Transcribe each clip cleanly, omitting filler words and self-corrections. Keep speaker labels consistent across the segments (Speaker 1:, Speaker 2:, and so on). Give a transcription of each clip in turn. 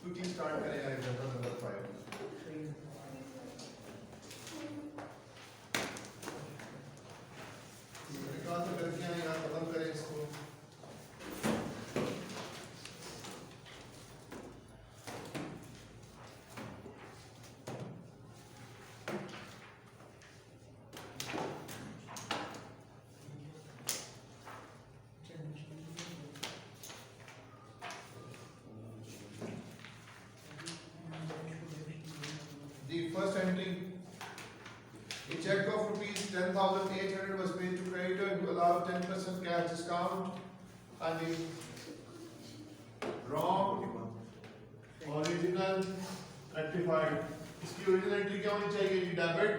Speaker 1: Quickly start करें यार example number 5। कहाँ से करके आए यार, खत्म करें इसको। The first entry, a check of rupees 10,800 was paid to creditor to allow 10% cash discount. I mean, wrong, original, rectified. इसकी ओरिजिनल एंट्री क्या होनी चाहिए जी? डेबिट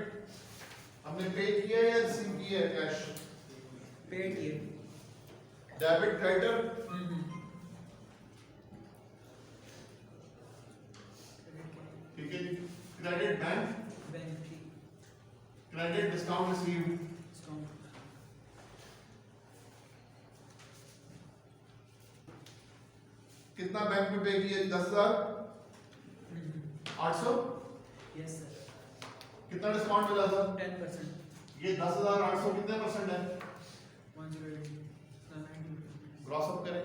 Speaker 1: हमने पे किया है या रिसीव किया है कैश?
Speaker 2: पे किया।
Speaker 1: डेबिट क्रेडिटर, ठीक है जी। क्रेडिट बैंक,
Speaker 2: बैंक की
Speaker 1: क्रेडिट डिस्काउंट रिसीव,
Speaker 2: डिस्काउंट
Speaker 1: कितना बैंक में पे किया? 10,800।
Speaker 2: Yes sir.
Speaker 1: कितना डिस्काउंट मिला था?
Speaker 2: 10%।
Speaker 1: ये 10,800 कितने परसेंट है?
Speaker 2: 108
Speaker 1: ग्रॉस अप करें।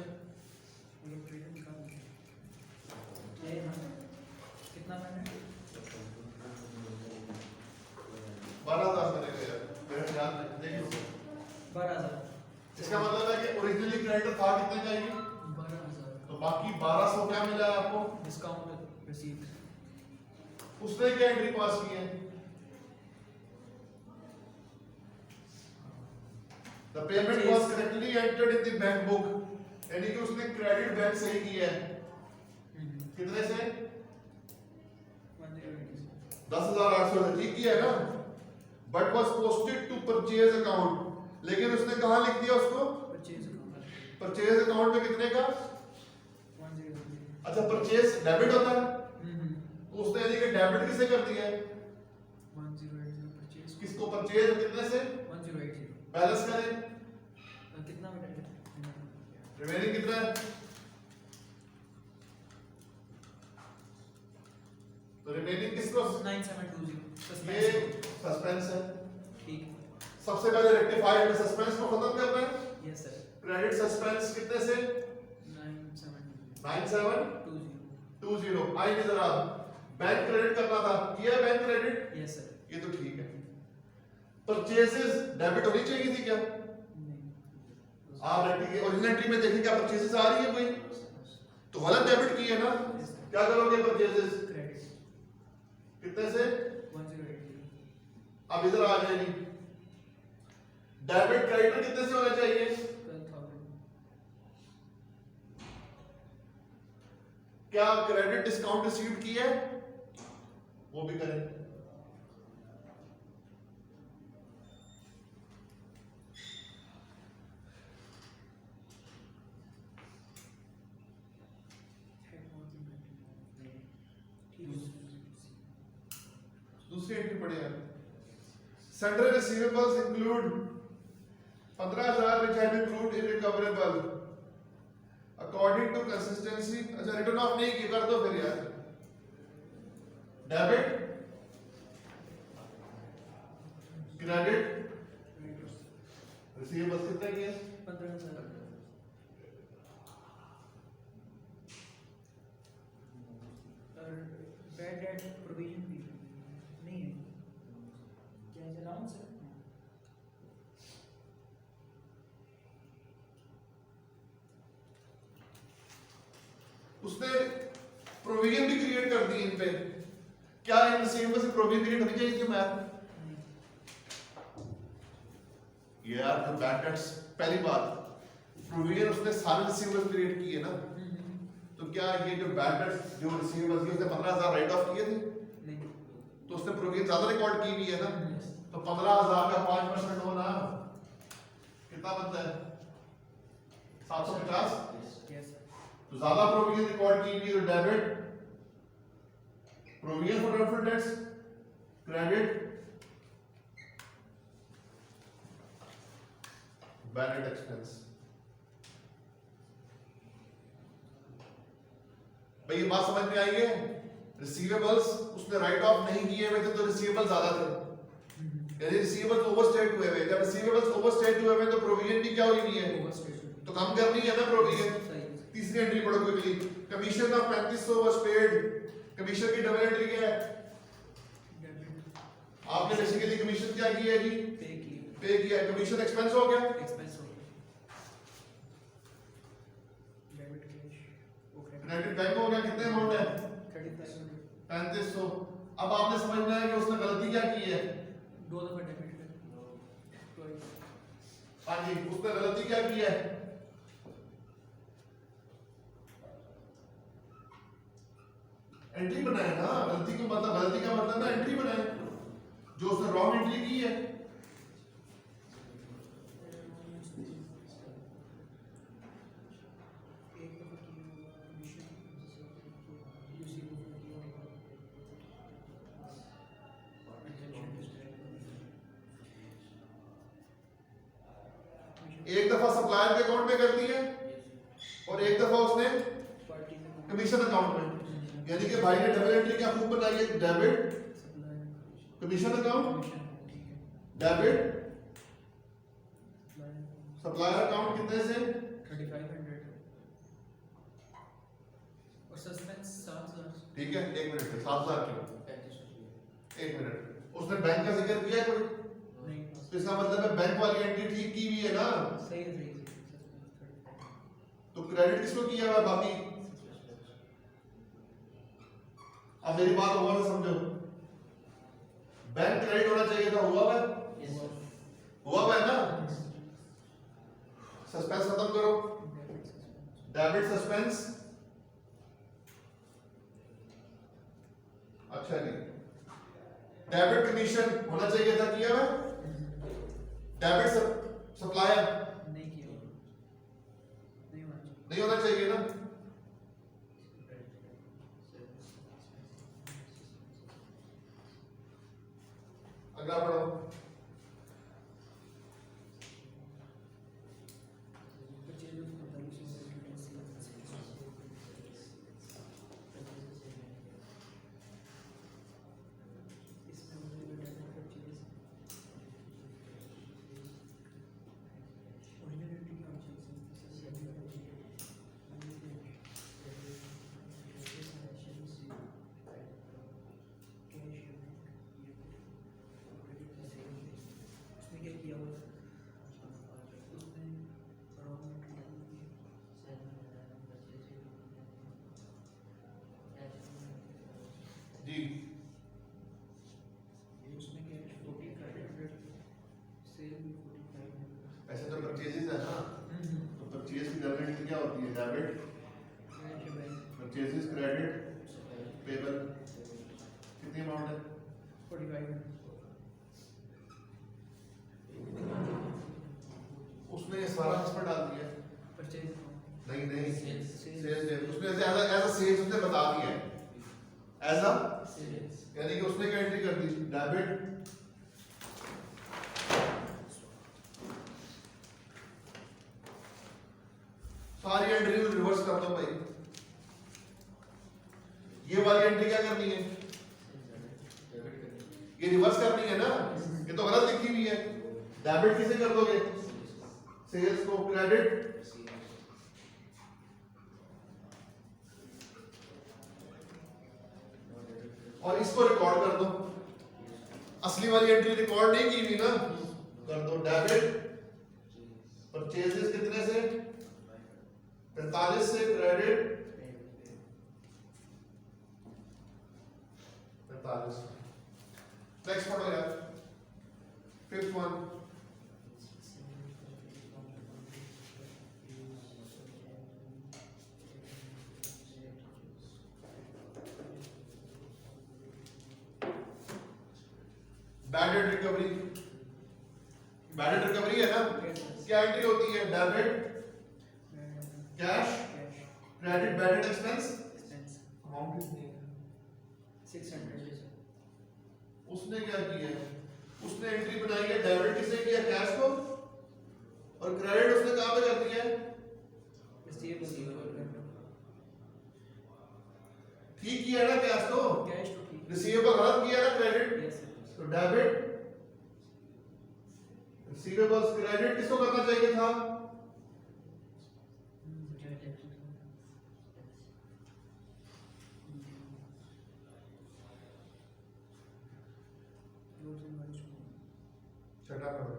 Speaker 2: कितना मैंने
Speaker 1: 12,000 बनेगा यार, मेरे ख्याल में। देखिए
Speaker 2: 12,000।
Speaker 1: इसका मतलब है कि ओरिजिनली क्रेडिट था कितने का ये?
Speaker 2: 12,000
Speaker 1: तो बाकी 1200 क्या मिला है आपको?
Speaker 2: Discount received.
Speaker 1: उसने क्या एंट्री पास की है? The payment was correctly entered in the bank book, यानी कि उसने क्रेडिट बैंक सही किया है। कितने से? 10,800 से, ठीक किया है ना? But was posted to purchase account, लेकिन उसने कहां लिख दिया उसको?
Speaker 2: Purchase account.
Speaker 1: परचेज अकाउंट में कितने का?
Speaker 2: 108।
Speaker 1: अच्छा, परचेज डेबिट होता है, तो उसने यानी कि डेबिट किसे कर दिया है?
Speaker 2: 1080 परचेज
Speaker 1: किसको? परचेज कितने से?
Speaker 2: 1080।
Speaker 1: बैलेंस करें,
Speaker 2: कितना मिला?
Speaker 1: रिमेनिंग कितना है? तो रिमेनिंग किसको?
Speaker 2: 9720।
Speaker 1: ये सस्पेंस है।
Speaker 2: ठीक।
Speaker 1: सबसे पहले रेक्टिफाइड में सस्पेंस को खत्म करना है।
Speaker 2: Yes sir.
Speaker 1: क्रेडिट सस्पेंस कितने से?
Speaker 2: 9720।
Speaker 1: 9720। आई नहीं जरा, बैंक क्रेडिट करना था, किया बैंक क्रेडिट?
Speaker 2: Yes sir.
Speaker 1: ये तो ठीक है। परचेसेस डेबिट होनी चाहिए थी क्या?
Speaker 2: नहीं।
Speaker 1: आप ओरिजिनल एंट्री में देखिए क्या परचेसेस आ रही है कोई? तो गलत डेबिट की है ना? क्या करोगे परचेसेस?
Speaker 2: क्रेडिट
Speaker 1: कितने से?
Speaker 2: 1080।
Speaker 1: अब इधर आ जाएगी। डेबिट क्रेडिटर कितने से होना चाहिए?
Speaker 2: 12,000।
Speaker 1: क्या क्रेडिट डिस्काउंट रिसीव किया है? वो भी करें। दूसरी एंट्री पढ़े हैं। Sundry receivables include 15,000 which have been proved irrecoverable according to consistency। अच्छा, रिटर्न ऑफ नहीं किया, कर दो फिर यार। डेबिट, क्रेडिट, रिसीवेबल्स कितने किए?
Speaker 2: 15,000। और बैड डेट प्रोविजन भी नहीं है क्या? इज अलाउंस है।
Speaker 1: उसने प्रोविजन भी क्रिएट कर दी इन पे। क्या इन रिसीवेबल्स से प्रोविजन क्रिएट होनी चाहिए थी मैथ? यार जो बैड डेट्स, पहली बात प्रोविजन उसने सारे रिसीवेबल्स क्रिएट किए ना, तो क्या ये जो बैड डेट्स जो रिसीवेबल्स की उसने 15,000 राइट ऑफ किए थे?
Speaker 2: नहीं।
Speaker 1: तो उसने प्रोविजन ज्यादा रिकॉर्ड की हुई है ना, तो 15,000 का 5% होना कितना बनता है? 750।
Speaker 2: Yes sir.
Speaker 1: तो ज्यादा प्रोविजन रिकॉर्ड की हुई है, debit, provision for doubtful debts, credit, bad debt expense. भाई ये बात समझ में आई है? रिसीवेबल्स उसने राइट ऑफ नहीं किए हुए थे तो रिसीवेबल ज्यादा थे, यानी रिसीवेबल्स ओवरस्टेट हुए हुए। जब रिसीवेबल्स ओवरस्टेट हुए हुए तो प्रोविजन भी क्या हुई नहीं है, तो कम करनी है ना प्रोविजन। तीसरी एंट्री पढ़ो quickly. Commission of 3500 was paid. Commission की डबल एंट्री क्या है? आपने बेसिकली कमीशन क्या की है जी? पे किया। कमीशन एक्सपेंस हो गया। क्रेडिट बैंक हो गया। कितने अमाउंट है? 3500। अब आपने समझना है कि उसने गलती क्या की है।
Speaker 2: दो दफा डेबिट
Speaker 1: हाँ जी, उसने गलती क्या की है? एंट्री बनाए ना। गलती का मतलब ना एंट्री बनाए। जो उसने रॉन्ग एंट्री की है। एक दफा सप्लायर के अकाउंट में कर दी है और एक दफा उसने कमीशन अकाउंट में, यानी कि भाई ने डबल एंट्री क्या खूब बनाई है। Debit commission account, debit supplier account. कितने से?
Speaker 2: 3500 और सस्पेंस 7000।
Speaker 1: ठीक है, एक मिनट में 7000 क्यों? एक मिनट, उसने बैंक का जिक्र किया कोई
Speaker 2: नहीं,
Speaker 1: तो इसका मतलब है बैंक वाली एंट्री ठीक की हुई है ना।
Speaker 2: सही है।
Speaker 1: तो क्रेडिट किसको किया हुआ बाकी? अब मेरी बात और से समझो। बैंक क्रेडिट होना चाहिए था, हुआ हुआ है ना। सस्पेंस खत्म करो। Debit suspense. अच्छा जी, डेबिट कमीशन होना चाहिए था, किया हुआ। डेबिट सप्लायर
Speaker 2: नहीं किया,
Speaker 1: नहीं होना चाहिए ना। अगला पढ़ो। जी ऐसे तो परचेजेस है ना, तो परचेज की डबल एंट्री क्या होती है? Debit purchases credit payable. कितनी अमाउंट है?
Speaker 2: 4500।
Speaker 1: उसने ये सारा इस पर डाल दिया।
Speaker 2: परचेज
Speaker 1: नहीं सेल्स उसने एज अ सेल्स उसने बता दिया है, एज अ यानी कि उसने क्या एंट्री कर दी? डेबिट सारी एंट्री रिवर्स कर दो भाई। ये वाली एंट्री क्या करनी है? ये रिवर्स करनी है ना, ये तो गलत लिखी हुई है। डेबिट किसे कर दोगे? सेल्स को। क्रेडिट और इसको रिकॉर्ड कर दो। असली वाली एंट्री रिकॉर्ड नहीं की हुई ना, कर दो। डेबिट परचेजेस कितने से? 45 से। क्रेडिट 45। नेक्स्ट पढ़ो यार, fifth one. Bad debt recovery. Bad debt recovery है ना, क्या एंट्री होती है? Debit cash credit bad debt expense. Amount कितनी है?
Speaker 2: 600।
Speaker 1: उसने क्या किया है? उसने एंट्री बनाई है। डेबिट किसे किया? कैश को। और क्रेडिट उसने कहां पे कर दिया है? ठीक किया ना कैश तो,
Speaker 2: कैश तो ठीक है।
Speaker 1: रिसीवेबल गलत किया ना क्रेडिट,
Speaker 2: यस सर।
Speaker 1: तो डेबिट रिसीवेबल्स क्रेडिट किसको करना चाहिए था? छठा करो।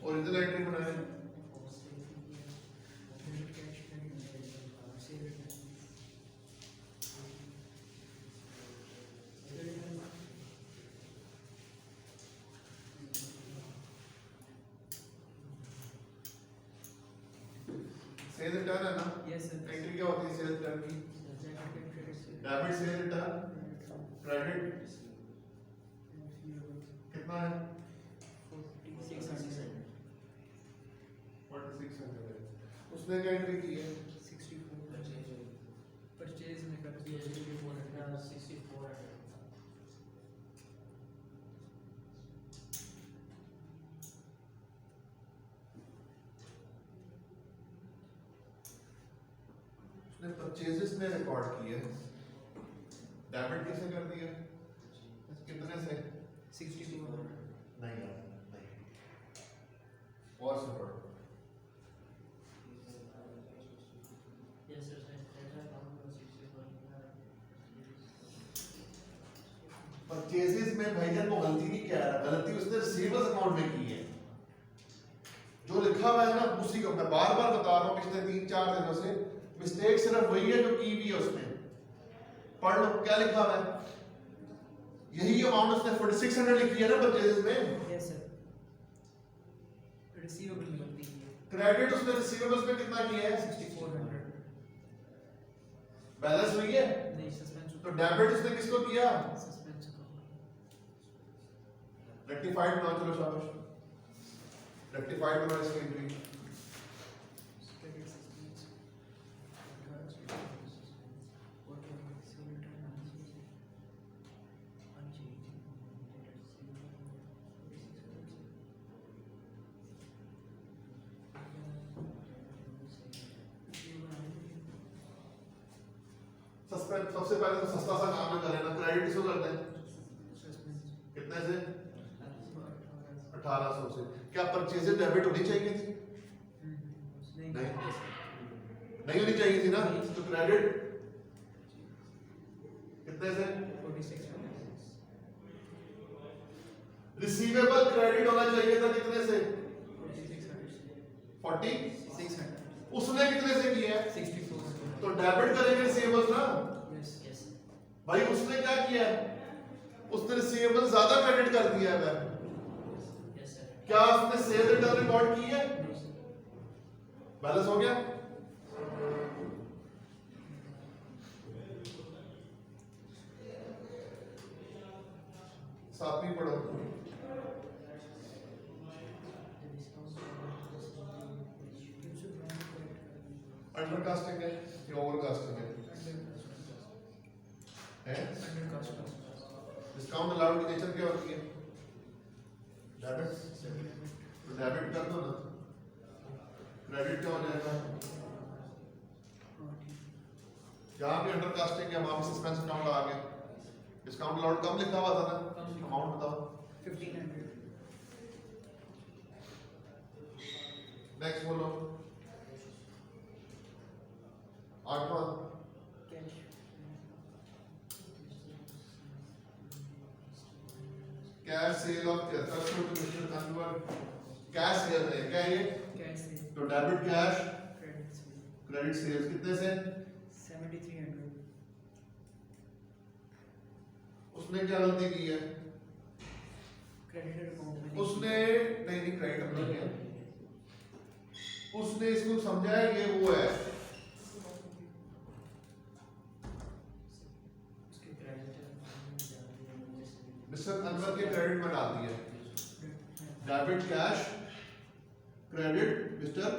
Speaker 1: ओरिजिनल एंट्री बनाए, सेल्स रिटर्न है ना?
Speaker 2: Yes sir.
Speaker 1: एंट्री क्या होती है सेल्स रिटर्न की? डेबिट सेल्स रिटर्न, क्रेडिट कितना है?
Speaker 2: 4600
Speaker 1: 4600 है। उसने क्या एंट्री की है?
Speaker 2: 64 परचेज में कर दिया 6400।
Speaker 1: उसने परचेजेस में रिकॉर्ड किया है, डेबिट कैसे कर दिया? कितने से?
Speaker 2: 6400।
Speaker 1: नहीं यार, नहीं और से पढ़ो।
Speaker 2: Yes sir.
Speaker 1: परचेजेस में भाईजान को गलती नहीं किया है, गलती उसने रिसीवेबल्स अकाउंट में की है। जो लिखा हुआ है ना उसी को मैं बार बार बता रहा हूँ पिछले 3-4 दिनों से, मिस्टेक सिर्फ वही है जो की हुई है उसने। पढ़ लो क्या लिखा हुआ है, यही अमाउंट उसने 4600 लिखी है ना परचेजेस में।
Speaker 2: Yes sir. रिसीवेबल में गलती की है।
Speaker 1: क्रेडिट उसने रिसीवेबल्स में कितना किया है?
Speaker 2: 6400।
Speaker 1: बैलेंस हुई है।
Speaker 2: नहीं सस्पेंस।
Speaker 1: तो डेबिट उसने किसको किया?
Speaker 2: सस्पेंस
Speaker 1: रेक्टिफाइड बना, चलो शाबाश, रेक्टिफाइड बना इसकी एंट्री। सस्पेंड सबसे पहले तो सस्ता सा काम ना करें ना, क्रेडिट किसको करते हैं? कितने से? 1800 से। क्या परचेजेस डेबिट होनी चाहिए थी? नहीं नहीं होनी चाहिए थी ना, तो क्रेडिट कितने से?
Speaker 2: 4600।
Speaker 1: रिसीवेबल क्रेडिट होना चाहिए था कितने से?
Speaker 2: 4600।
Speaker 1: 40। उसने कितने से किया है?
Speaker 2: 6400।
Speaker 1: तो डेबिट करेंगे रिसीवेबल्स ना
Speaker 2: यस यस।
Speaker 1: भाई। उसने क्या किया है? उसने रिसीवेबल ज्यादा क्रेडिट कर दिया है।
Speaker 2: Yes sir.
Speaker 1: क्या उसने सेल रिटर्न रिकॉर्ड की है? बैलेंस हो गया। सातवीं पढ़ो। अंडरकास्टिंग है या ओवरकास्टिंग है? डिस्काउंट अलाउड की नेचर क्या होती है? डेबिट। तो डेबिट कर दो ना, क्रेडिट क्या हो जाएगा? जहां भी अंडरकास्टिंग है वहां पे सस्पेंस अकाउंट आ गया। डिस्काउंट अलाउड कम लिखा हुआ था ना, अमाउंट बताओ।
Speaker 2: 1500।
Speaker 1: नेक्स्ट बोलो। आठवां
Speaker 2: cash.
Speaker 1: Cash sale of 7300 to mister कन्वर। कैश सेल है क्या ये?
Speaker 2: कैश से।
Speaker 1: तो डेबिट कैश,
Speaker 2: क्रेडिट से।
Speaker 1: क्रेडिट सेल्स कितने से?
Speaker 2: 7300।
Speaker 1: उसने क्या गलती की है?
Speaker 2: क्रेडिटर अकाउंट में
Speaker 1: उसने नहीं क्रेडिट नहीं किया, उसने इसको समझाया ये वो है।
Speaker 2: उसके क्रेडिटर
Speaker 1: मिस्टर अनवर के क्रेडिट में डाल दिया। Debit cash credit mister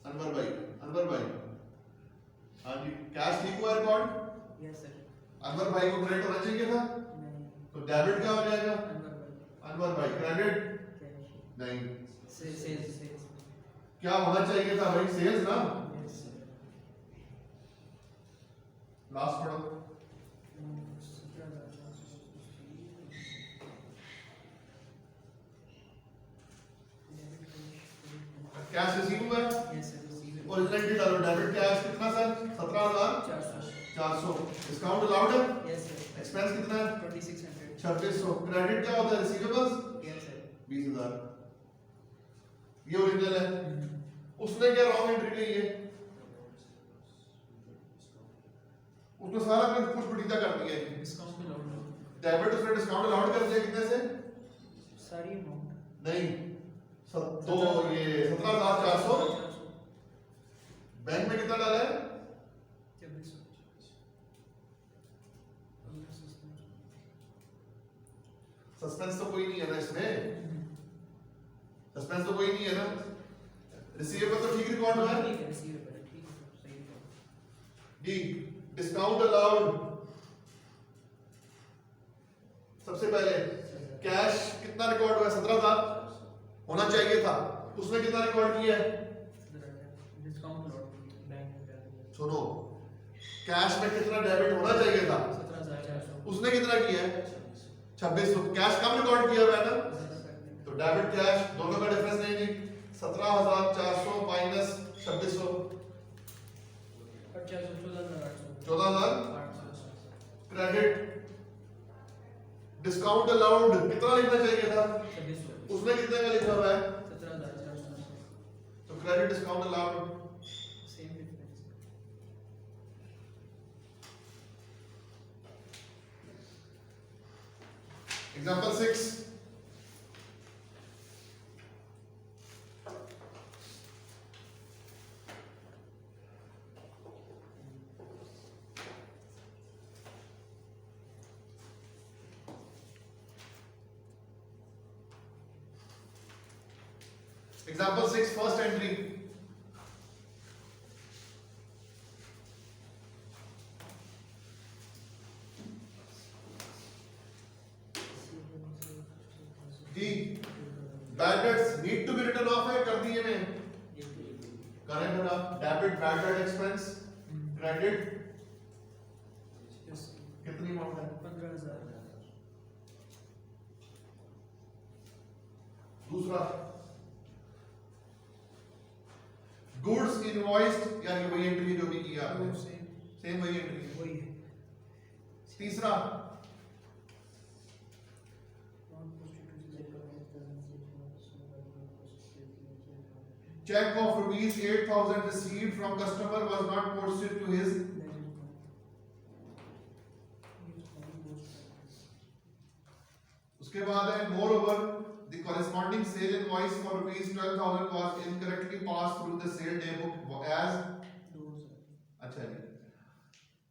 Speaker 1: Anwar भाई। हाँ जी, कैश ठीक हुआ रिकॉर्ड।
Speaker 2: Yes sir.
Speaker 1: अनवर भाई को क्रेडिट होना चाहिए था,
Speaker 2: नहीं।
Speaker 1: तो डेबिट क्या हो जाएगा?
Speaker 2: अनवर
Speaker 1: अनवर
Speaker 2: भाई।
Speaker 1: भाई क्रेडिट
Speaker 2: कैश।
Speaker 1: नहीं,
Speaker 2: सेल्स।
Speaker 1: क्या होना चाहिए था भाई? सेल्स ना।
Speaker 2: Yes sir.
Speaker 1: लास्ट पढ़ो।
Speaker 2: 17,400
Speaker 1: कैश रिसीव हुआ है,
Speaker 2: यस सर। रिसीव
Speaker 1: ओरिजिनल डालो। डेबिट कैश कितना सर? 17,400। डिस्काउंट अलाउड है।
Speaker 2: Yes sir.
Speaker 1: एक्सपेंस कितना है?
Speaker 2: 2600।
Speaker 1: 2600। क्रेडिट क्या होता है? Receivables
Speaker 2: yes sir.
Speaker 1: 20,000। ये ओरिजिनल है। उसने क्या रॉन्ग एंट्री ली है? उसने सारा कुछ पुटीता कर दिया है।
Speaker 2: Discount allowed.
Speaker 1: डेबिट उसने डिस्काउंट अलाउड कर दिया कितने से?
Speaker 2: सारी अमाउंट
Speaker 1: नहीं, तो ये 17,400। बैंक में कितना डाला है?
Speaker 2: 2400।
Speaker 1: सस्पेंस तो कोई नहीं है ना इसमें, सस्पेंस तो कोई नहीं है ना। रिसीवेबल तो ठीक रिकॉर्ड हुआ है।
Speaker 2: ठीक है, रिसीवेबल है, ठीक है, सही है।
Speaker 1: D discount allowed. सबसे पहले कैश कितना रिकॉर्ड हुआ है? 17,000 होना चाहिए था, उसने कितना रिकॉर्ड किया है?
Speaker 2: डिस्काउंट अलाउड बैंक में
Speaker 1: सुनो, कैश में कितना डेबिट होना चाहिए था?
Speaker 2: 17,400।
Speaker 1: उसने कितना किया है? 2600। कैश कम रिकॉर्ड किया हुआ है ना, तो डेबिट कैश दोनों का डिफरेंस नहीं जी। 17,400 माइनस 2600 14,000। क्रेडिट डिस्काउंट अलाउड कितना लिखना चाहिए था? उसने कितने का लिखा हुआ है?
Speaker 2: 17,400।
Speaker 1: तो credit discount allowed
Speaker 2: same difference.
Speaker 1: Example 6। Example 6, first entry. D. Bad debts need to be written off है, कर दिए मैं। करें फिर आप debit bad debt expense credit कितनी अमाउंट है?
Speaker 2: 15,000।
Speaker 1: दूसरा गुड्स इनवॉइस्ड, यानी वही एंट्री जो भी किया आपने, सेम वही एंट्री
Speaker 2: वही है।
Speaker 1: तीसरा check of rupees 8,000 received from customer was not posted to his। उसके बाद है moreover the corresponding sale invoice for rupees 12,000 was incorrectly passed through the sale day book as। अच्छा जी,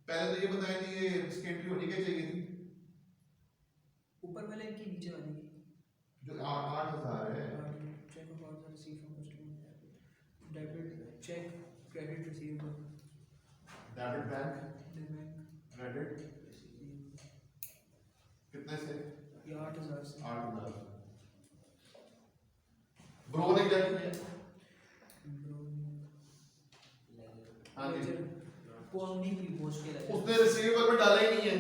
Speaker 1: पहले तो ये बताएं कि ये इसकी एंट्री होनी क्या चाहिए थी?
Speaker 2: ऊपर वाले की नीचे वाली की
Speaker 1: जो 8,000 है।
Speaker 2: Cheque of order receive from customer, debit cheque, credit receivable,
Speaker 1: debit bank
Speaker 2: bank
Speaker 1: credit कितने से?
Speaker 2: ये 8,000 से।
Speaker 1: 8,000। ब्रो ने क्या किया? हाँ जी,
Speaker 2: वो हम नहीं की पोस्ट के लिए
Speaker 1: उसने रिसीवेबल में डाला ही नहीं है।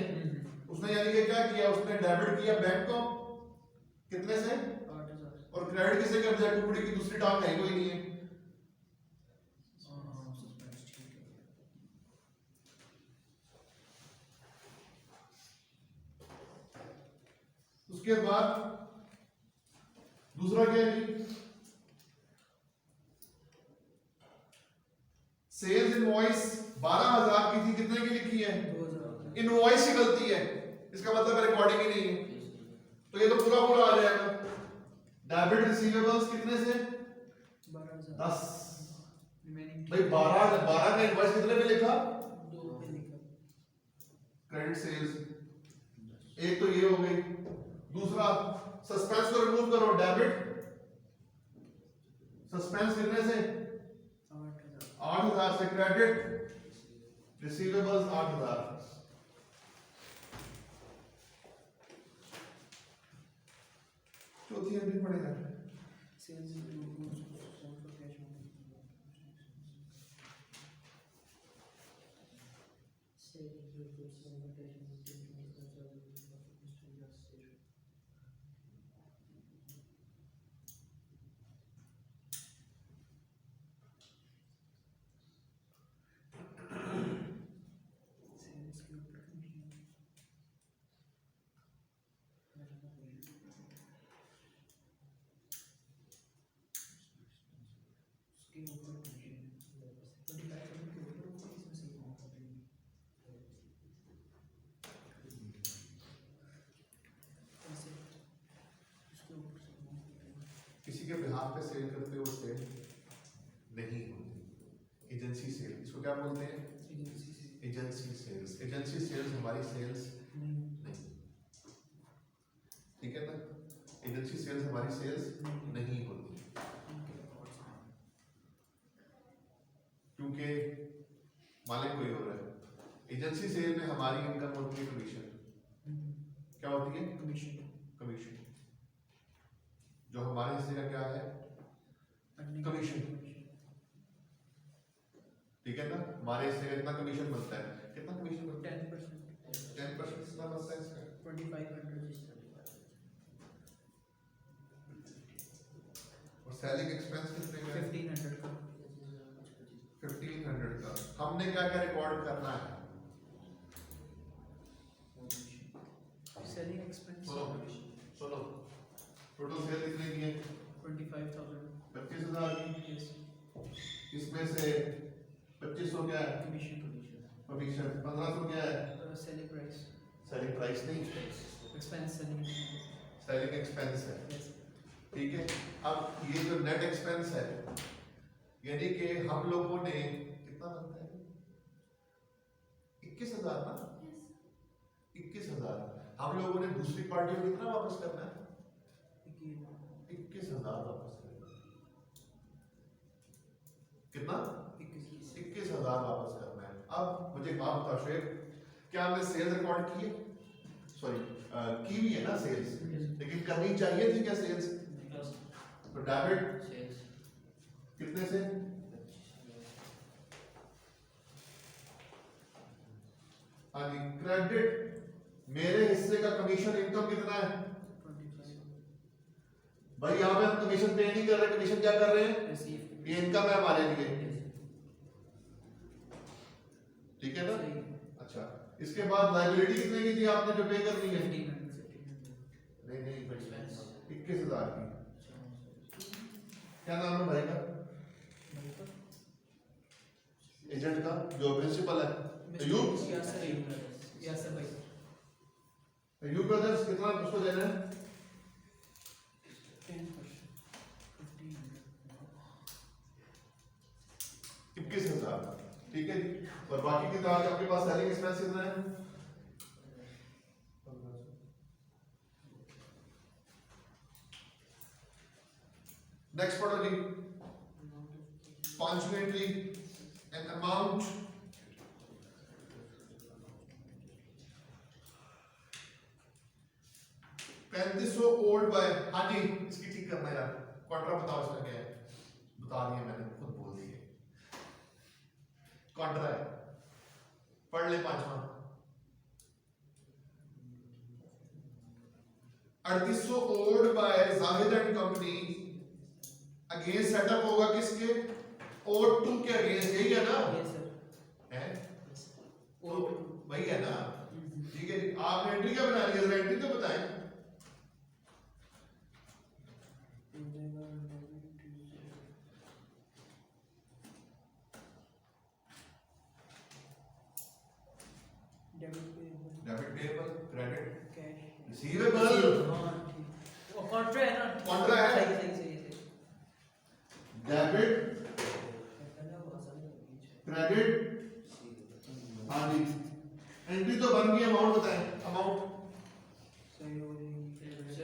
Speaker 1: उसने यानी कि क्या किया? उसने डेबिट किया बैंक को कितने से?
Speaker 2: 8,000
Speaker 1: और क्रेडिट किसे कर दिया? टुकड़ी की दूसरी टांग है कोई नहीं है। उसके बाद दूसरा क्या है जी? सेल्स इनवॉइस 12,000 की थी, कितने की लिखी है?
Speaker 2: 2,000।
Speaker 1: इनवॉइस ही गलती है, इसका मतलब रिकॉर्डिंग ही नहीं है, तो ये तो पूरा पूरा आ जाएगा। डेबिट रिसीवेबल्स कितने से?
Speaker 2: 12,000।
Speaker 1: 10।
Speaker 2: रिमेनिंग
Speaker 1: भाई 12 का इनवॉइस कितने में लिखा?
Speaker 2: 2 पे लिखा।
Speaker 1: क्रेडिट सेल्स एक तो ये हो गई। दूसरा सस्पेंस को रिमूव करो, डेबिट सस्पेंस कितने से 8,000 से, क्रेडिट रिसीवेबल्स 8,000। चौथी एंट्री पड़ेगा
Speaker 2: Sales include sold for cash on. Sales include sold for cash on. Sales के ऊपर commission. उसके ऊपर commission. 25,000 के ऊपर इसमें से कौन सा देंगे? ऐसे उसके ऊपर से कौन सा देंगे?
Speaker 1: किसी के बिहाफ पे सेल करते हो, सेल नहीं होती। एजेंसी सेल, इसको क्या बोलते हैं?
Speaker 2: Agency से
Speaker 1: एजेंसी सेल्स। एजेंसी सेल्स हमारी सेल्स
Speaker 2: नहीं
Speaker 1: नहीं, ठीक है ना? एजेंसी सेल्स हमारी सेल्स नहीं होती,
Speaker 2: उनके records में.
Speaker 1: क्योंकि मालिक कोई और है। एजेंसी सेल में हमारी इनकम होती है कमीशन। क्या होती है?
Speaker 2: Commission.
Speaker 1: कमीशन। जो हमारे हिस्से का क्या है? Commission. ठीक है ना? हमारे हिस्से का कितना कमीशन बनता है? कितना कमीशन बनता है?
Speaker 2: 10%.
Speaker 1: 10% कितना बनता है इसका?
Speaker 2: 2,500 जिस तरह.
Speaker 1: और सेलिंग एक्सपेंस कितने का है?
Speaker 2: 1,500 का.
Speaker 1: 1500 का। हमने क्या क्या रिकॉर्ड करना है?
Speaker 2: Selling expense.
Speaker 1: सुनो, टोटल सेल कितने की है?
Speaker 2: 25,000.
Speaker 1: 25,000 की।
Speaker 2: Yes.
Speaker 1: इसमें से 2500 क्या है?
Speaker 2: Commission.
Speaker 1: कमीशन। 1500 क्या है?
Speaker 2: Selling price.
Speaker 1: सेलिंग प्राइस नहीं,
Speaker 2: Expense selling.
Speaker 1: सेलिंग एक्सपेंस है।
Speaker 2: Yes.
Speaker 1: ठीक है। अब ये जो नेट एक्सपेंस है, यानी कि हम लोगों ने कितना बनता है? 21,000 ना? 21,000। हम लोगों ने दूसरी पार्टी को कितना वापस करना है? 21,000 वापस करना है। कितना? 21,000 वापस करना है। अब मुझे एक बात बताओ शेख, क्या हमने सेल्स रिकॉर्ड की है? सॉरी, की भी है ना सेल्स, लेकिन करनी चाहिए थी क्या सेल्स? तो डेबिट कितने से? हाँ जी, क्रेडिट मेरे हिस्से का कमीशन इनकम कितना है?
Speaker 2: 25.
Speaker 1: भाई यहाँ पे हम कमीशन पे नहीं कर रहे, कमीशन क्या कर रहे हैं?
Speaker 2: Receive.
Speaker 1: ये इनकम है हमारे लिए, ठीक है ना?
Speaker 2: सही.
Speaker 1: अच्छा, इसके बाद लायबिलिटी कितने की थी आपने जो पे करनी है?
Speaker 2: 1,500.
Speaker 1: नहीं नहीं, 21,000 की। क्या नाम है भाई का? एजेंट का जो प्रिंसिपल है? अयूब।
Speaker 2: यासर भाई.
Speaker 1: अयूब ब्रदर्स कितना उसको देना है?
Speaker 2: 10%.
Speaker 1: 21,000। ठीक है जी। और बाकी की तरह आपके पास सेलिंग एक्सपेंस कितना है? नेक्स्ट पढ़ो जी। पांचवी entry, an amount $3500 old by. हाँ जी, इसकी ठीक करना यार। क्वार्टर बताओ इसका क्या है? बता दिया मैंने, खुद बोल दिए। क्वार्टर है, पढ़ ले पांचवा। 3800 old by Zahid and company against setup होगा किसके? O2 के अगेंस्ट, यही है ना?
Speaker 2: Yes sir.
Speaker 1: है
Speaker 2: O2.
Speaker 1: वही है ना? ठीक है जी। आपने एंट्री क्या बना ली? जरा एंट्री तो बताएं। Debit payable, credit
Speaker 2: cash.
Speaker 1: Receivable,
Speaker 2: हाँ ठीक. वो कॉन्ट्रा है ना?
Speaker 1: कॉन्ट्रा है।
Speaker 2: सही.
Speaker 1: Debit credit. हाँ जी, एंट्री तो बन गई, अमाउंट बताएं। अमाउंट
Speaker 2: सही हो जाएगी.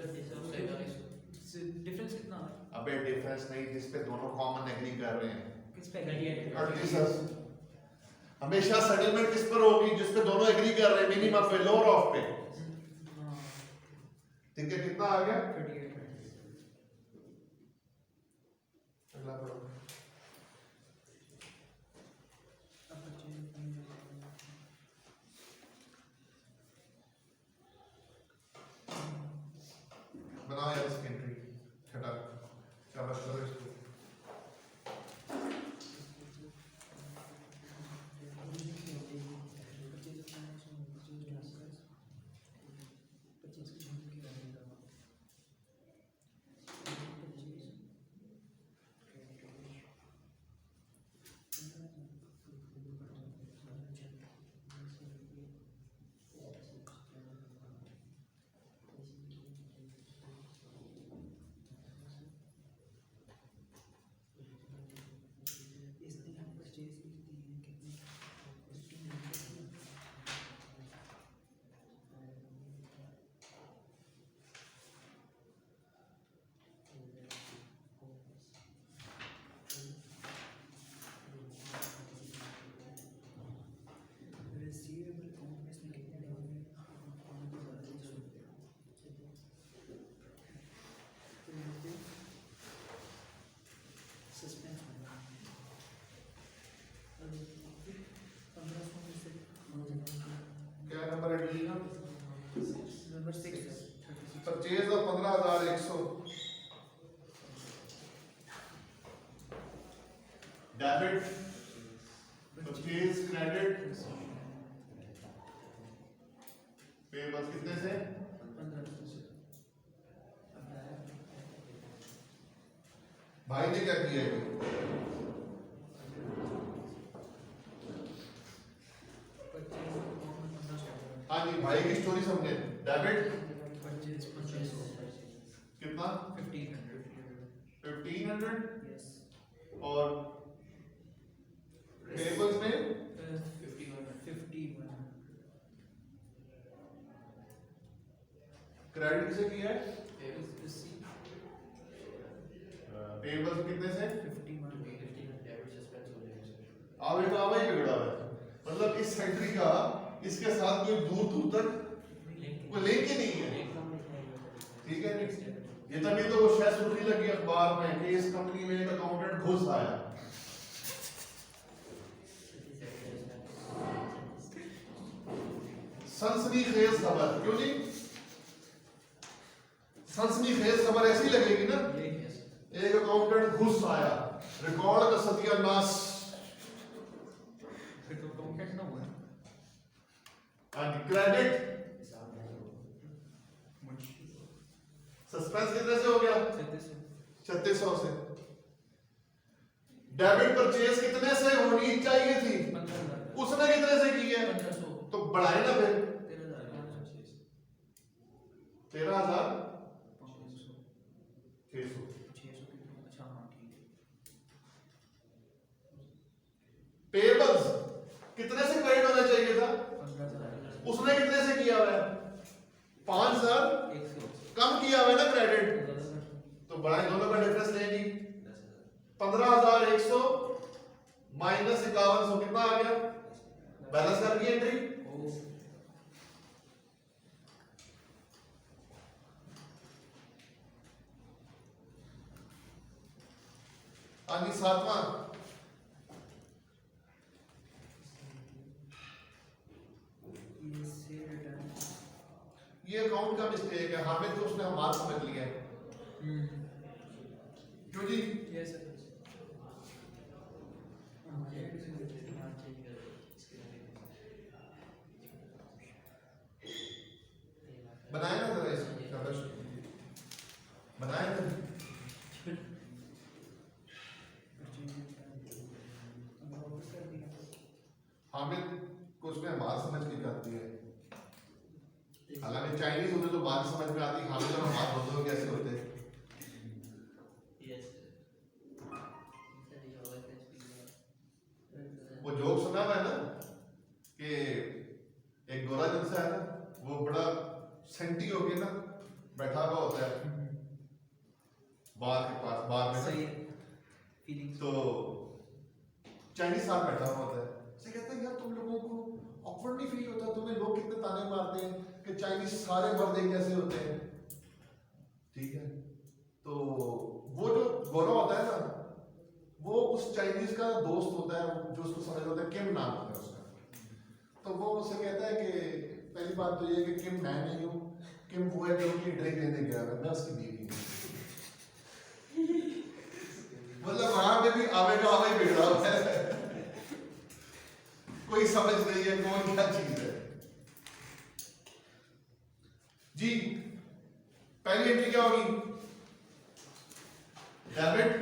Speaker 1: अबे डिफरेंस नहीं जिस पे दोनों कॉमन एग्री कर रहे हैं।
Speaker 2: किस पे
Speaker 1: 38 हमेशा सेटलमेंट किस पर होगी? जिस पे दोनों एग्री कर रहे हैं, मिनिमम पे, लोअर ऑफ पे। ठीक है, कितना आ गया?
Speaker 2: 38
Speaker 1: अगला पढ़ो। बनाओ यार इसकी एंट्री, छठा शाबाश करो इसको। क्या नंबर है डी का?
Speaker 2: Number 6
Speaker 1: purchase of 15,100, debit, purchase, credit, payables कितने से?
Speaker 2: 15
Speaker 1: भाई ने क्या किया है? हाँ जी, भाई की स्टोरी समझे। डेबिट कितना? 1500 और पेबल्स में
Speaker 2: 51
Speaker 1: क्रेडिट किसे किया है? पेबल्स कितने से?
Speaker 2: 51
Speaker 1: आवे तो आवा ही बिगड़ा हुआ है। मतलब इस सेंट्री का इसके साथ कोई दूर दूर तक कोई लिंक ही नहीं है। ठीक है, ये तभी तो वो शायद सुनने लगी अखबार में कि इस कंपनी में एक अकाउंटेंट घुस आया। सनसनीखेज खबर, क्यों जी? सनसनीखेज खबर ऐसी लगेगी ना, एक अकाउंटेंट घुस आया, रिकॉर्ड का सत्यानाश।
Speaker 2: फिर तो अकाउंटेंट ना हुआ
Speaker 1: क्रेडिट सस्पेंस कितने से हो गया? 3600 से। डेबिट परचेज कितने से होनी चाहिए थी?
Speaker 2: 15,000
Speaker 1: उसने कितने से की है?
Speaker 2: 1500
Speaker 1: तो बढ़ाए ना फिर।
Speaker 2: 13,000
Speaker 1: 13,600।
Speaker 2: अच्छा हाँ ठीक है।
Speaker 1: पेबल्स कितने से क्रेडिट होना चाहिए था?
Speaker 2: 15,000
Speaker 1: उसने कितने से किया हुआ है? 5,000 कम किया हुआ है ना क्रेडिट, तो बढ़ाए, दोनों का डिफरेंस लेंगी। 15,100 माइनस 5100 कितना आ गया? बैलेंस कर गई एंट्री। आगे सातवां, ये अकाउंट का मिस्टेक है। हामिद को उसने हमारा समझ लिया है। क्यों जी?
Speaker 2: यस
Speaker 1: बनाए ना जरा इसको, शाबाश, बनाए ना। हामिद को उसने हमारा समझ के करती है। हालांकि चाइनीज होते तो बात समझ में आती, हामिद और हमारे दोनों कैसे होते। वो जोक सुना हुआ है ना कि एक गोरा जलसा है ना, वो बड़ा सेंटी होके ना बैठा हुआ होता है बार के पास, अखबार में
Speaker 2: सही
Speaker 1: ना,
Speaker 2: फीलिंग।
Speaker 1: तो चाइनीज साथ बैठा हुआ होता है, से कहता है यार तुम लोगों को ऑकवर्ड नहीं फील होता, तुम्हें लोग कितने ताने मारते हैं कि चाइनीज सारे मर्द एक जैसे होते हैं, ठीक है। तो वो जो गोरा होता है ना, वो उस चाइनीज का दोस्त होता है जो उसको समझ होता है, किम नाम होता है उसका। तो वो उससे कहता है कि पहली बात तो ये है कि किम मैं नहीं हूँ, किम वो है जो कि ड्रिंक लेने गया है, मैं उसकी बीवी हूँ। मतलब वहां पे भी आवेगा आवे बिगड़ा हुआ है, कोई समझ नहीं है कौन क्या चीज है जी। पहली एंट्री क्या होगी? Debit,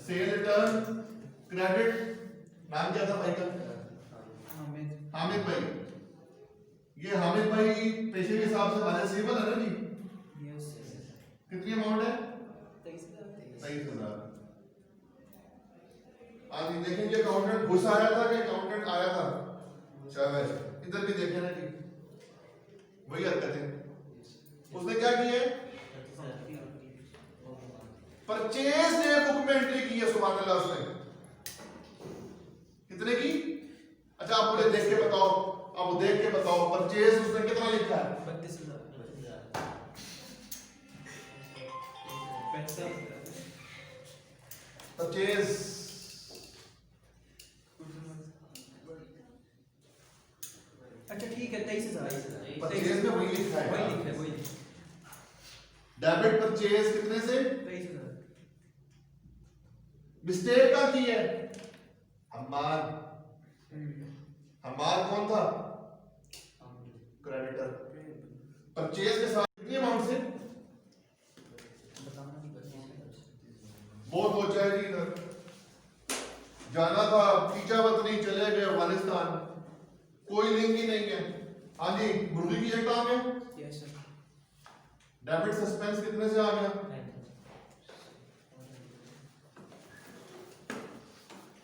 Speaker 1: cell return, credit. नाम क्या था भाई का? हामिद भाई। ये हामिद भाई पेशे के हिसाब से हमारे सेबल है ना जी?
Speaker 2: यस।
Speaker 1: कितनी अमाउंट है?
Speaker 2: 23,000।
Speaker 1: आज ये देखेंगे अकाउंटेंट घुस आया था कि अकाउंटेंट आया था? शाबाश, इधर भी देखें ना जी, वही हरकतें उसने क्या की है? परचेज ने बुक में एंट्री की है, सुभान अल्लाह। उसने कितने की? अच्छा आप मुझे देख के बताओ, आप देख के बताओ परचेज उसने कितना लिखा है?
Speaker 2: 32,000।
Speaker 1: परचेज
Speaker 2: अच्छा ठीक है, 23,000।
Speaker 1: परचेज में वही लिखा है,
Speaker 2: वही लिखा है, वही
Speaker 1: डेबिट परचेज कितने से?
Speaker 2: 23,000।
Speaker 1: मिस्टेक का की है हमार। हमार कौन था? क्रेडिटर। परचेज के साथ कितनी अमाउंट से? बहुत हो जाए जी। इधर जाना था पीछावतनी, चले गए अफगानिस्तान, कोई लिंक ही नहीं है। हाँ जी, मुर्गी की एक टांग है।
Speaker 2: Yes sir.
Speaker 1: डेबिट सस्पेंस कितने से आ गया?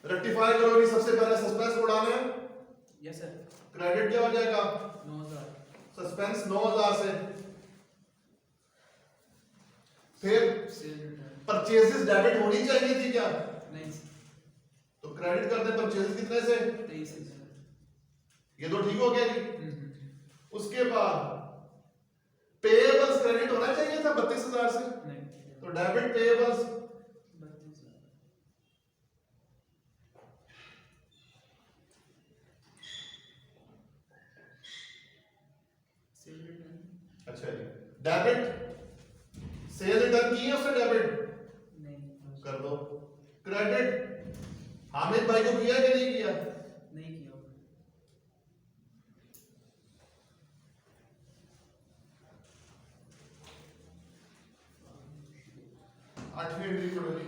Speaker 1: रेक्टिफाई करो जी, सबसे पहले सस्पेंस उड़ाना है।
Speaker 2: Yes sir.
Speaker 1: क्रेडिट क्या हो जाएगा?
Speaker 2: 9,000।
Speaker 1: सस्पेंस 9,000 से। फिर
Speaker 2: सेल रिटर्न।
Speaker 1: परचेजेस डेबिट होनी चाहिए थी क्या?
Speaker 2: नहीं।
Speaker 1: तो क्रेडिट कर दे परचेजेस कितने से?
Speaker 2: 23,000।
Speaker 1: ये तो ठीक हो गया जी। उसके बाद पेएबल्स क्रेडिट होना चाहिए था 32,000 से,
Speaker 2: नहीं।
Speaker 1: तो डेबिट पेएबल्स
Speaker 2: 32,000। Cell return.
Speaker 1: अच्छा जी। डेबिट सेल रिटर्न की है उसने, डेबिट
Speaker 2: नहीं।
Speaker 1: कर दो। क्रेडिट हामिद भाई को किया कि नहीं किया?
Speaker 2: नहीं किया।
Speaker 1: 8वीं एंट्री पढ़ो जी।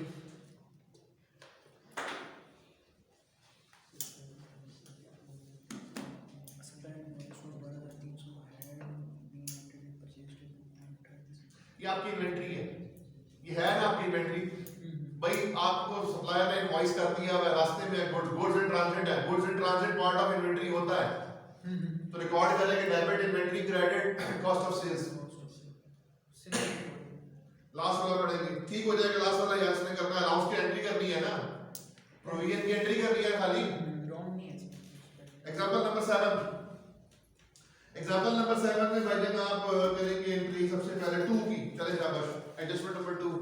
Speaker 1: ये आपकी इन्वेंट्री है, ये है ना आपकी इन्वेंट्री। भाई आपको सप्लायर ने इनवॉइस कर दिया है, रास्ते में गुड्स एंड ट्रांजिट है, goods and transit part of inventory होता है, तो रिकॉर्ड करेंगे debit inventory credit cost of sales. Last वाला पढ़ेंगे, ठीक हो जाएगा। लास्ट वाला यस ने करना है, अलाउंस की एंट्री करनी है ना, प्रोविजन की एंट्री करनी है खाली। एग्जांपल नंबर 7, एग्जांपल नंबर 7 में भाई जब आप करेंगे एंट्री सबसे पहले 2 की, चले शाबाश, adjustment number 2।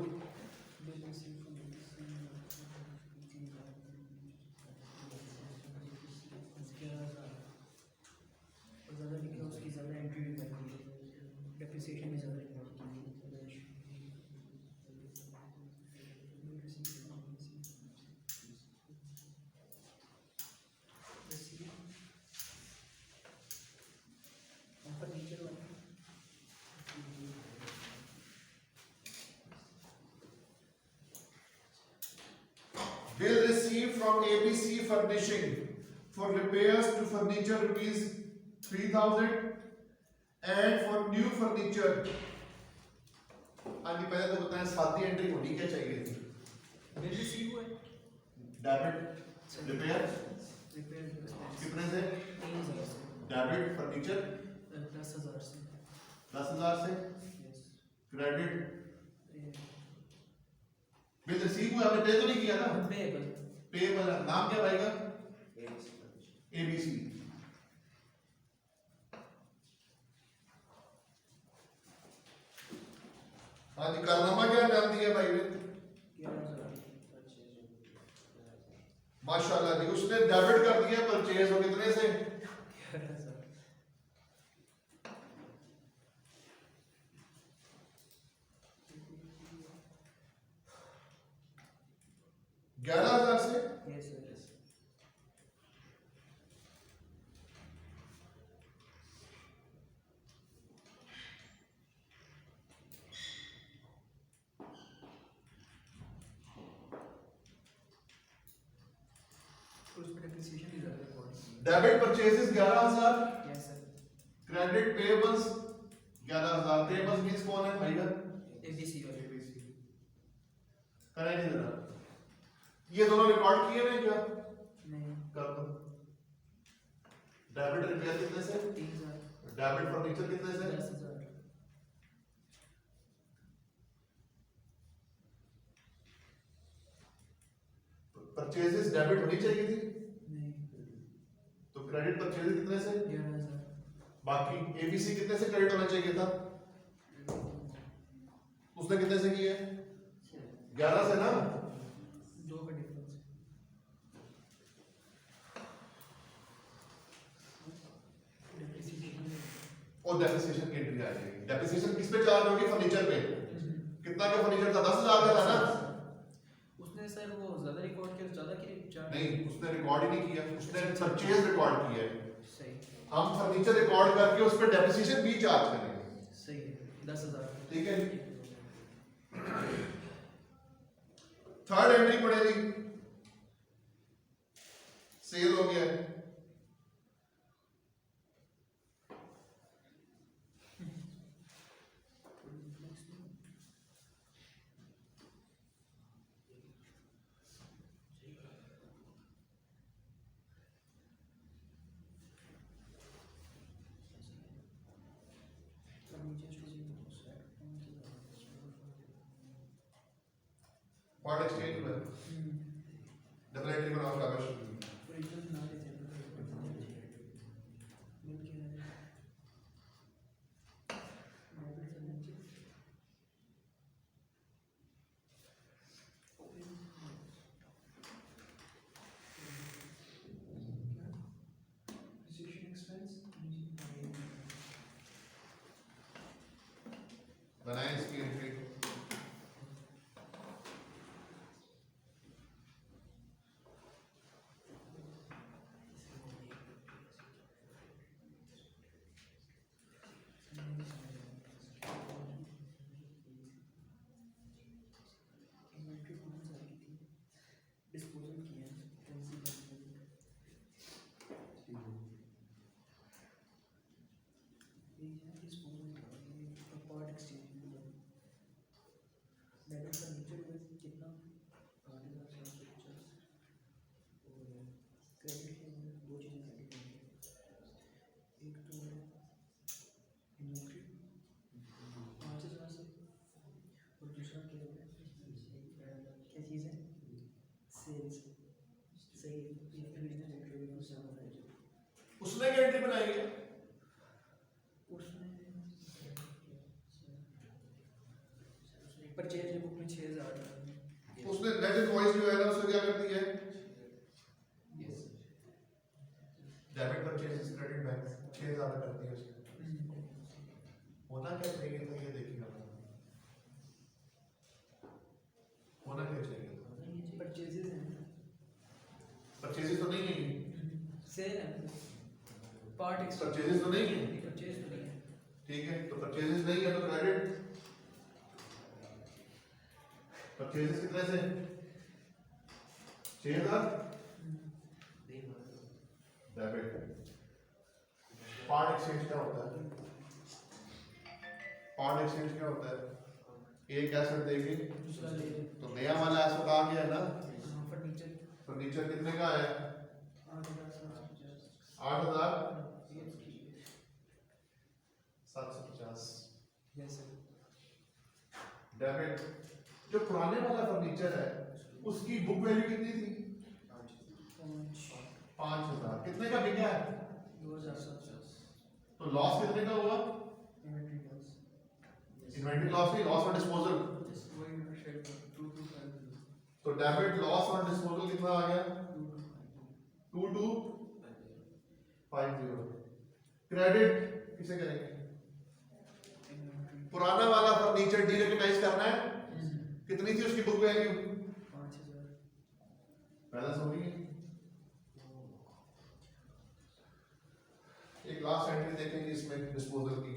Speaker 1: Bill received from ABC Furnishing for repairs to furniture rupees 3,000 and for new furniture। आगे पहले तो बताएं सादी एंट्री होनी क्या चाहिए थी? डेबिट रिपेयर कितने से? डेबिट फर्नीचर
Speaker 2: 10,000 से।
Speaker 1: 10,000 से। क्रेडिट बिल रिसीव हुआ, आपने पे तो नहीं किया ना?
Speaker 2: पेबल
Speaker 1: पे नाम क्या भाई का? एबीसी। हाँ जी, कारनामा क्या नाम दिया भाई ने?
Speaker 2: 11,000
Speaker 1: माशाल्लाह जी, उसने डेबिट कर दिया परचेज हो कितने से?
Speaker 2: 11,000
Speaker 1: 11,000 से।
Speaker 2: यस सर उसमें डेप्रिसिएशन भी ज़्यादा record
Speaker 1: debit purchases 11,000,
Speaker 2: yes sir
Speaker 1: credit payables 11,000। Payables means कौन है भाई का?
Speaker 2: एबीसी वाले
Speaker 1: करें नहीं जरा, ये दोनों रिकॉर्ड किए हैं क्या?
Speaker 2: नहीं
Speaker 1: कर दो। डेबिट रिपेयर कितने से?
Speaker 2: 3,000
Speaker 1: डेबिट फर्नीचर कितने से?
Speaker 2: 10,000
Speaker 1: परचेजेस डेबिट होनी चाहिए थी,
Speaker 2: नहीं
Speaker 1: तो क्रेडिट परचेजेस कितने से?
Speaker 2: 11,000
Speaker 1: बाकी एबीसी कितने से क्रेडिट होना चाहिए था? उसने कितने से किया है? 11 से ना?
Speaker 2: दो का डिफरेंस डेप्रिसिएशन
Speaker 1: और डेप्रिसिएशन की एंट्री आ जाएगी। डेप्रिसिएशन किस पे चार्ज होगी? फर्नीचर पे। कितना का फर्नीचर था? 10,000 का था ना?
Speaker 2: उसने सर वो ज्यादा रिकॉर्ड किया ज्यादा की चार्ज
Speaker 1: नहीं, उसने रिकॉर्ड ही नहीं किया, उसने परचेज रिकॉर्ड किया है।
Speaker 2: सही
Speaker 1: हम फर्नीचर रिकॉर्ड करके उस पर डेप्रिसिएशन भी चार्ज करेंगे।
Speaker 2: सही है 10,000
Speaker 1: ठीक है, थर्ड एंट्री पड़ेगी, सेल हो गया। पार्ट एक्सचेंज हुआ, डबल एंट्री बनाओ कागज। बनाए इसकी एंट्री।
Speaker 2: डिस्पोजल किया पार्ट एक्सचेंज डेबिट फर्नीचर में कितना 8,750 और क्रेडिट के अंदर दो चीज़ें क्रेडिट होंगी, एक तो इन्वेंट्री 5,000 से और दूसरा क्या है क्या चीज़ है सेल्स सही रेवेन्यू से हमारा
Speaker 1: उसने क्या एंट्री बनाई है?
Speaker 2: उसने परचेज बुक में 6,000
Speaker 1: उसने नेट इनवॉइस जो है ना उसको क्या कर दिया है? डेबिट परचेज क्रेडिट बैंक 6,000 कर दिया उसने। होना क्या चाहिए था ये देखिए आप, होना क्या चाहिए था?
Speaker 2: परचेजेस हैं
Speaker 1: परचेजेस तो नहीं है,
Speaker 2: सेल है पार्ट एक्सचेंज
Speaker 1: परचेजेस तो नहीं है।
Speaker 2: परचेज तो नहीं है
Speaker 1: ठीक है, तो परचेजेस नहीं है तो क्रेडिट। परचेजेस कितने से? 6,000 डेबिट। पार्ट एक्सचेंज क्या होता है? पार्ट एक्सचेंज क्या होता है? एक एसेट देके
Speaker 2: दूसरा ले
Speaker 1: तो नया वाला एसेट आ गया ना।
Speaker 2: फर्नीचर
Speaker 1: फर्नीचर कितने का है? 8,750
Speaker 2: यस सर
Speaker 1: डेबिट जो पुराने वाला फर्नीचर है उसकी बुक वैल्यू कितनी थी? 5,000। कितने का बिका है?
Speaker 2: 2,750।
Speaker 1: तो लॉस कितने का हुआ?
Speaker 2: Inventory loss.
Speaker 1: इन्वेंटरी लॉस नहीं, लॉस ऑन डिस्पोजल।
Speaker 2: वही शेयर पर 2,250।
Speaker 1: तो डेबिट लॉस ऑन डिस्पोजल कितना आ गया? 2,250। क्रेडिट किसे करेंगे? पुराना वाला फर्नीचर डीरेकग्नाइज करना है। कितनी थी उसकी बुक वैल्यू?
Speaker 2: 5,000।
Speaker 1: बैलेंस हो गई। एक लास्ट एंट्री देखेंगे इसमें डिस्पोजल की।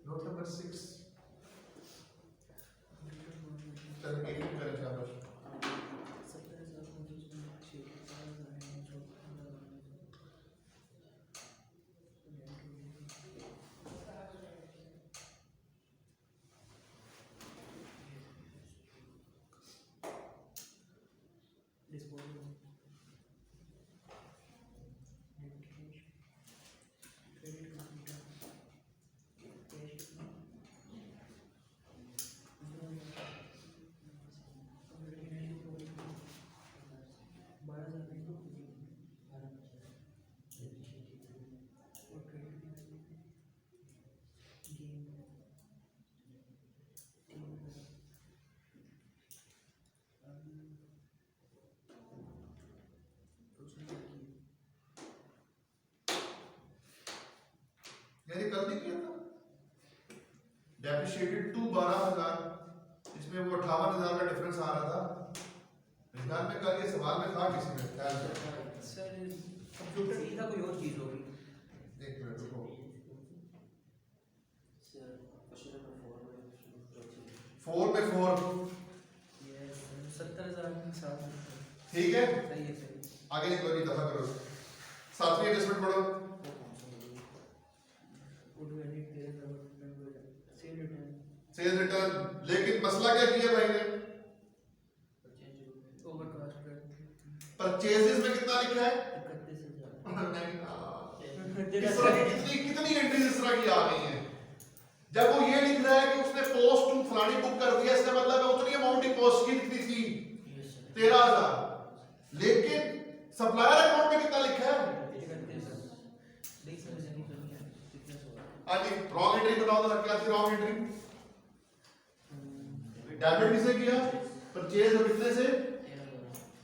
Speaker 1: नोट नंबर 6 टर्मिनेटिंग करें यहाँ पर। मैंने कल नहीं किया था डेप्रिशिएटेड टू 12,000, इसमें वो 58,000 का डिफरेंस आ रहा था। निकाल में कल ये सवाल में था किसी में ख्याल से
Speaker 2: सर कंप्यूटर ही था, कोई और चीज होगी।
Speaker 1: एक मिनट रुको। 4 में 4
Speaker 2: यस 70,000 के साथ
Speaker 1: ठीक है।
Speaker 2: सही है सही।
Speaker 1: आगे निकलो जी, दफा करो। सातवीं एडजस्टमेंट पढ़ो। सेल रिटर्न, लेकिन मसला क्या किया भाई ने? परचेजेस में कितना लिखा है? 31,000। कितनी एंट्रीज इस तरह की आ गई हैं? जब वो ये लिख रहा है कि उसने पोस्ट टू फलानी बुक कर दिया, इसका मतलब है उतनी अमाउंट ही पोस्ट की कितनी थी? 13,000। लेकिन सप्लायर अकाउंट में कितना लिखा है? हाँ जी, रॉन्ग एंट्री बताओ तो क्या थी रॉन्ग एंट्री? डेबिट किसे किया? परचेज और कितने से?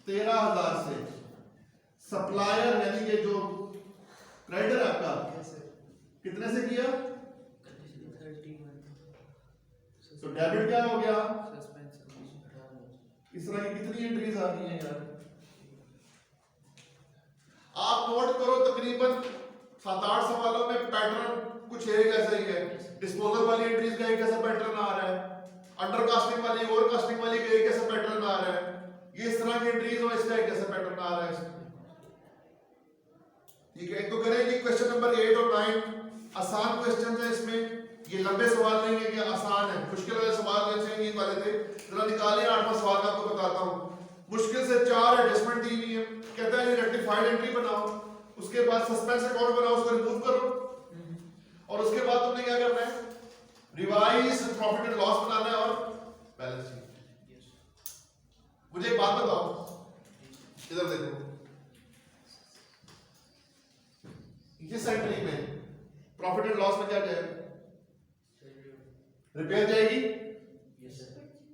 Speaker 1: 13,000 से। सप्लायर यानी कि जो क्रेडिटर आपका कितने से किया? तो डेबिट क्या हो गया? इस तरह की कितनी एंट्रीज आ गई हैं यार? आप नोट करो, तकरीबन 7-8 सवालों में पैटर्न कुछ एक ऐसा ही है। डिस्पोजल वाली एंट्रीज का एक ऐसा पैटर्न आ रहा है, अंडर कास्टिंग वाली ओवर कास्टिंग वाली का एक ऐसा पैटर्न आ रहा है, ये इस तरह की एंट्रीज और इसका एक ऐसा पैटर्न आ रहा है। ठीक है, तो करेंगे क्वेश्चन नंबर 8 और 9 आसान क्वेश्चन है। इसमें ये लंबे सवाल नहीं है, ये आसान है। मुश्किल वाले सवाल जैसे ये वाले थे, जरा निकालिए। 8वां सवाल मैं आपको बताता हूँ। मुश्किल से 4 एडजस्टमेंट दी हुई है, कहता है रेक्टिफाइड एंट्री बनाओ, उसके बाद सस्पेंस अकाउंट बनाओ, उसको रिमूव करो, और उसके बाद तुमने क्या करना है? रिवाइज प्रॉफिट एंड लॉस बनाना है और बैलेंस शीट। मुझे एक बात बताओ, इधर देखो, इस एंट्री में प्रॉफिट एंड लॉस में क्या जाएगा? रिपेयर जाएगी?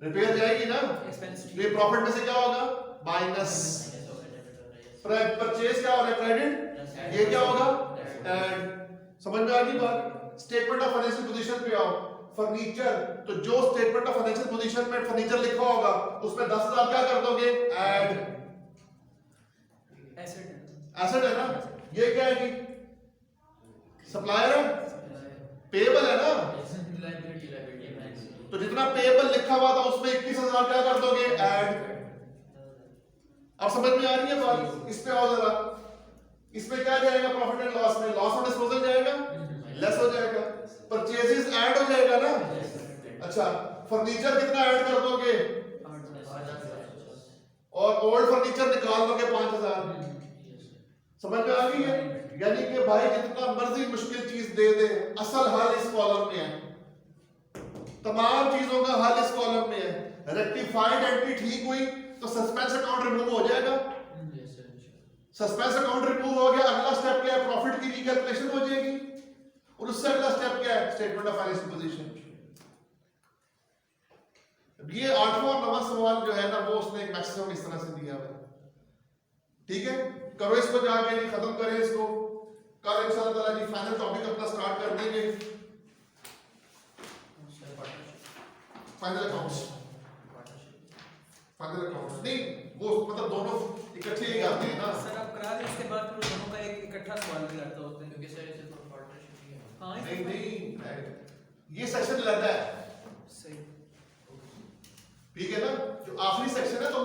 Speaker 1: रिपेयर जाएगी ना? ये प्रॉफिट में से क्या होगा? माइनस। परचेज क्या हो रहा है? क्रेडिट। ये क्या होगा? एंड। समझ में आ गई बात? स्टेटमेंट ऑफ फाइनेंशियल पोजीशन पे आओ। फर्नीचर, तो जो स्टेटमेंट ऑफ फाइनेंशियल पोजीशन में फर्नीचर लिखा होगा उसमें 10,000 क्या कर दोगे? ऐड। एसेट है ना? ये क्या है? सप्लायर है, पेएबल है ना? तो जितना पेएबल लिखा हुआ था उसमें 21,000 क्या कर दोगे? ऐड। अब समझ में आ रही है बात? इस पे आओ जरा। इसमें क्या जाएगा प्रॉफिट एंड लॉस में? लॉस ऑन डिस्पोजल जाएगा, लेस हो जाएगा। परचेजेस ऐड हो जाएगा ना। अच्छा, फर्नीचर कितना ऐड कर दोगे? और ओल्ड फर्नीचर निकाल दोगे 5000। समझ में आ गई है? यानी कि भाई जितना मर्जी मुश्किल चीज दे दे, असल हल इस कॉलम में है। तमाम चीजों का हल इस कॉलम में है। रेक्टिफाइड एंट्री ठीक हुई तो सस्पेंस अकाउंट रिमूव हो जाएगा। सस्पेंस अकाउंट रिमूव हो गया, अगला स्टेप क्या है? प्रॉफिट की रिकैलकुलेशन हो जाएगी। और उससे अगला स्टेप क्या है? Statement of financial position. ये 8वां और 9वां सवाल जो है ना, वो उसने एक मैक्सिमम इस तरह से दिया हुआ है। ठीक है, करो इसको जाके जी, खत्म करें इसको। कल इंशाल्लाह ताला जी फाइनल टॉपिक अपना स्टार्ट कर देंगे, फाइनल अकाउंट्स। फाइनल अकाउंट्स नहीं, वो मतलब दोनों इकट्ठे ही आते हैं ना
Speaker 2: सर। आप करा दें, उसके बाद फिर दोनों का एक इकट्ठा सवाल भी आता होता है,
Speaker 3: क्योंकि सर इसे तो पार्टनरशिप ही है।
Speaker 2: हाँ
Speaker 1: नहीं, ये सेक्शन लेता है।
Speaker 2: सही।
Speaker 1: ठीक है ना, जो आखिरी सेक्शन है तो